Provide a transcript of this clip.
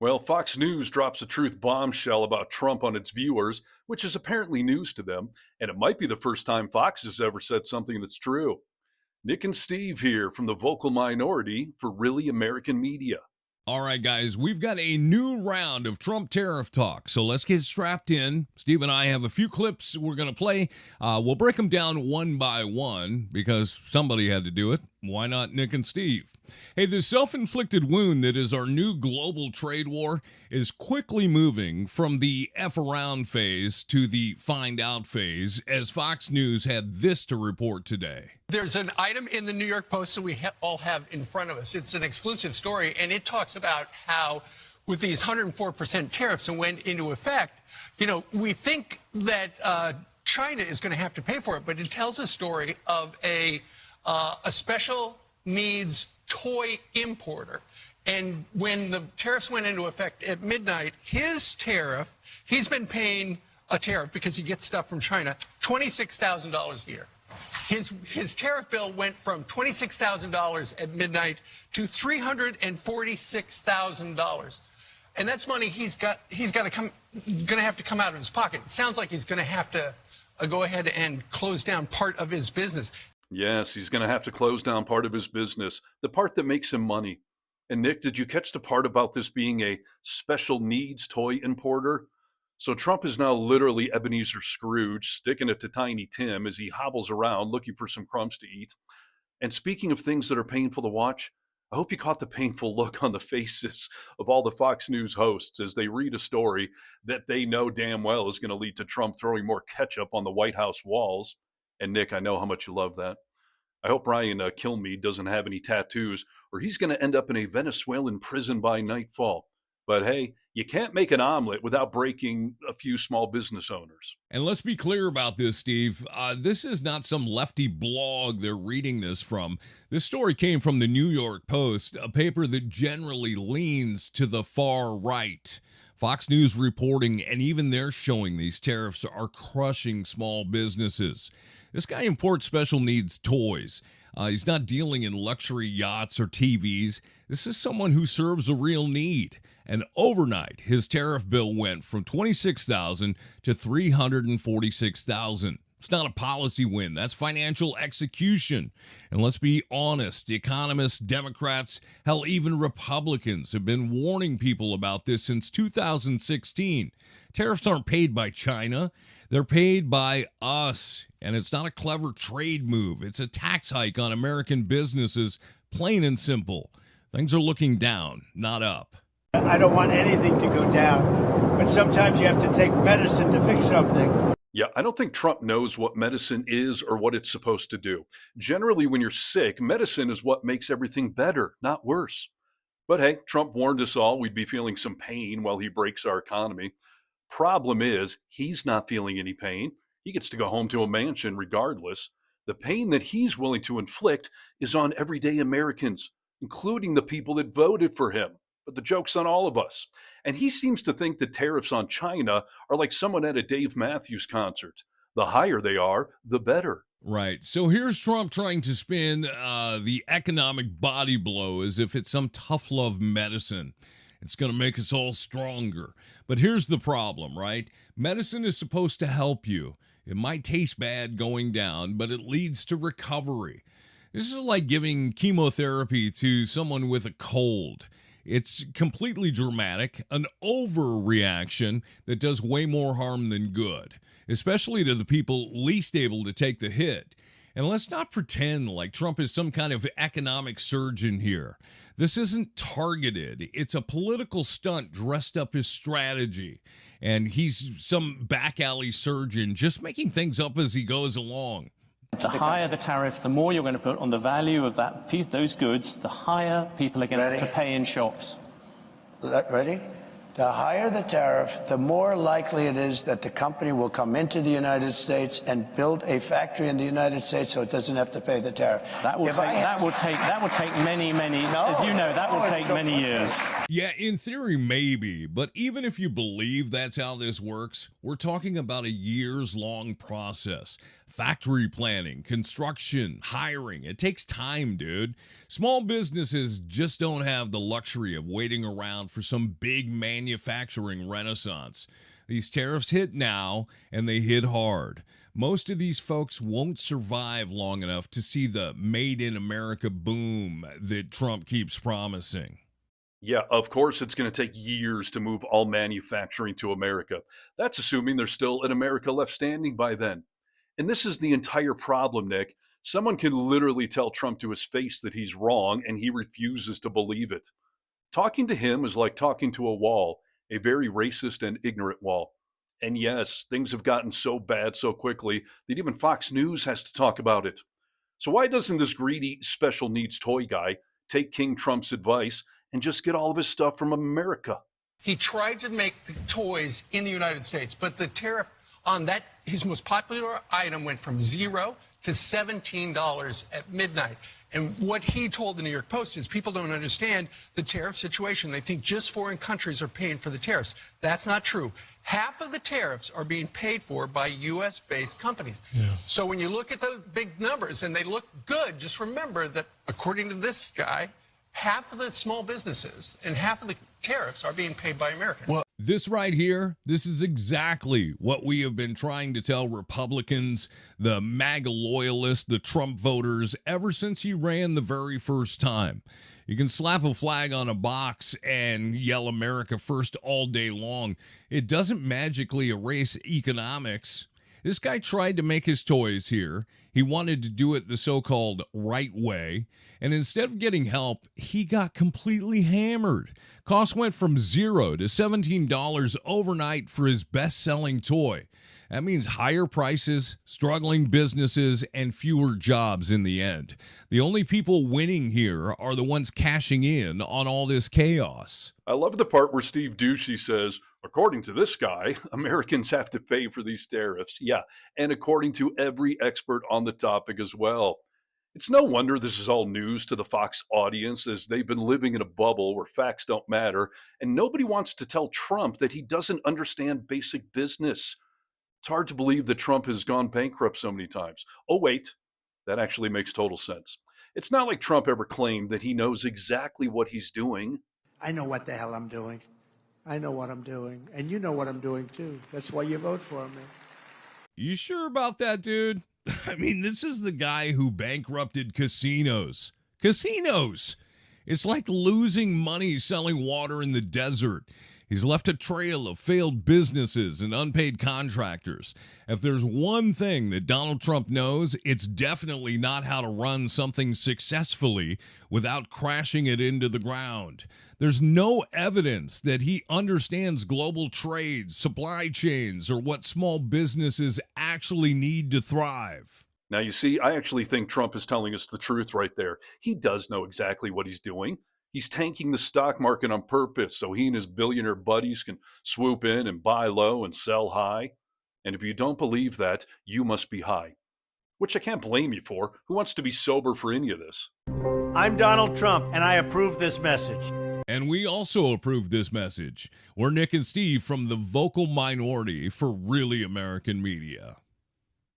Well, Fox News drops a truth bombshell about Trump on its viewers, which is apparently news to them, and it might be the first time Fox has ever said something that's true. Nick and Steve here from the vocal minority for Really American Media. All right, guys, we've got a new round of Trump tariff talk, so let's get strapped in. Steve and I have a few clips we're going to play. We'll break them down one by one because somebody had to do it. Why not Nick and Steve? Hey, the self-inflicted wound that is our new global trade war is quickly moving from the F around phase to the find out phase, as Fox News had this to report today. There's an item in the New York Post that we all have in front of us. It's an exclusive story, and it talks about how with these 104% tariffs that went into effect, we think that China is going to have to pay for it, but it tells a story of a special needs toy importer. And when the tariffs went into effect at midnight, his tariff, he's been paying a tariff because he gets stuff from China, $26,000 a year. His tariff bill went from $26,000 at midnight to $346,000. And that's money he's going to have to come out of his pocket. It sounds like he's going to have to go ahead and close down part of his business. Yes, he's going to have to close down part of his business, the part that makes him money. And Nick, did you catch the part about this being a special needs toy importer? So Trump is now literally Ebenezer Scrooge, sticking it to Tiny Tim as he hobbles around looking for some crumbs to eat. And speaking of things that are painful to watch, I hope you caught the painful look on the faces of all the Fox News hosts as they read a story that they know damn well is going to lead to Trump throwing more ketchup on the White House walls. And Nick, I know how much you love that. I hope Ryan Kilmeade doesn't have any tattoos, or he's going to end up in a Venezuelan prison by nightfall. But hey, you can't make an omelet without breaking a few small business owners. And let's be clear about this, Steve. This is not some lefty blog they're reading this from. This story came from the New York Post, a paper that generally leans to the far right. Fox News reporting, and even they're showing these tariffs are crushing small businesses. This guy imports special needs toys. He's not dealing in luxury yachts or TVs. This is someone who serves a real need. And overnight, his tariff bill went from $26,000 to $346,000. It's not a policy win. That's financial execution. And let's be honest, economists, Democrats, hell, even Republicans have been warning people about this since 2016. Tariffs aren't paid by China. They're paid by us. And it's not a clever trade move. It's a tax hike on American businesses, plain and simple. Things are looking down, not up. I don't want anything to go down, but sometimes you have to take medicine to fix something. Yeah, I don't think Trump knows what medicine is or what it's supposed to do. Generally, when you're sick, medicine is what makes everything better, not worse. But hey, Trump warned us all we'd be feeling some pain while he breaks our economy. Problem is, he's not feeling any pain. He gets to go home to a mansion regardless. The pain that he's willing to inflict is on everyday Americans, including the people that voted for him. But the joke's on all of us. And he seems to think that tariffs on China are like someone at a Dave Matthews concert. The higher they are, the better. Right. So here's Trump trying to spin the economic body blow as if it's some tough love medicine. It's going to make us all stronger. But here's the problem, right? Medicine is supposed to help you. It might taste bad going down, but it leads to recovery. This is like giving chemotherapy to someone with a cold. It's completely dramatic, an overreaction that does way more harm than good, especially to the people least able to take the hit. And let's not pretend like Trump is some kind of economic surgeon here. This isn't targeted. It's a political stunt dressed up as strategy. And he's some back alley surgeon just making things up as he goes along. The higher the tariff, the more you're going to put on the value of that piece, those goods, the higher people are going to have to pay in shops. Ready? The higher the tariff, the more likely it is that the company will come into the United States and build a factory in the United States so it doesn't have to pay the tariff. That will take many, as you know, that will take many years. Yeah, in theory, maybe. But even if you believe that's how this works, we're talking about a years-long process. Factory planning, construction, hiring. It takes time, dude. Small businesses just don't have the luxury of waiting around for some big manufacturing renaissance. These tariffs hit now, and they hit hard. Most of these folks won't survive long enough to see the Made in America boom that Trump keeps promising. Yeah, of course, it's going to take years to move all manufacturing to America. That's assuming there's still an America left standing by then. And this is the entire problem, Nick. Someone can literally tell Trump to his face that he's wrong, and he refuses to believe it. Talking to him is like talking to a wall, a very racist and ignorant wall. And yes, things have gotten so bad so quickly that even Fox News has to talk about it. So why doesn't this greedy special needs toy guy take King Trump's advice and just get all of his stuff from America? He tried to make the toys in the United States, but the tariff on that, his most popular item, went from $0 to $17 at midnight. And what he told the New York Post is people don't understand the tariff situation. They think just foreign countries are paying for the tariffs. That's not true. Half of the tariffs are being paid for by U.S.-based companies. Yeah. So when you look at the big numbers and they look good, just remember that according to this guy, half of the small businesses and half of the tariffs are being paid by Americans. Well, this right here, this is exactly what we have been trying to tell Republicans, the MAGA loyalists, the Trump voters, ever since he ran the very first time. You can slap a flag on a box and yell America first all day long. It doesn't magically erase economics. This guy tried to make his toys here. He wanted to do it the so-called right way. And instead of getting help, he got completely hammered. Costs went from $0 to $17 overnight for his best-selling toy. That means higher prices, struggling businesses, and fewer jobs in the end. The only people winning here are the ones cashing in on all this chaos. I love the part where Steve Ducey says, according to this guy, Americans have to pay for these tariffs. Yeah, and according to every expert on the topic as well. It's no wonder this is all news to the Fox audience, as they've been living in a bubble where facts don't matter, and nobody wants to tell Trump that he doesn't understand basic business. It's hard to believe that Trump has gone bankrupt so many times. Oh, wait, that actually makes total sense. It's not like Trump ever claimed that he knows exactly what he's doing. I know what the hell I'm doing. I know what I'm doing. And you know what I'm doing, too. That's why you vote for me. You sure about that, dude? I mean, this is the guy who bankrupted casinos. Casinos! It's like losing money selling water in the desert. He's left a trail of failed businesses and unpaid contractors. If there's one thing that Donald Trump knows, it's definitely not how to run something successfully without crashing it into the ground. There's no evidence that he understands global trade, supply chains, or what small businesses actually need to thrive. Now, you see, I actually think Trump is telling us the truth right there. He does know exactly what he's doing. He's tanking the stock market on purpose so he and his billionaire buddies can swoop in and buy low and sell high. And if you don't believe that, you must be high, which I can't blame you for. Who wants to be sober for any of this? I'm Donald Trump, and I approve this message. And we also approve this message. We're Nick and Steve from the vocal minority for Really American Media.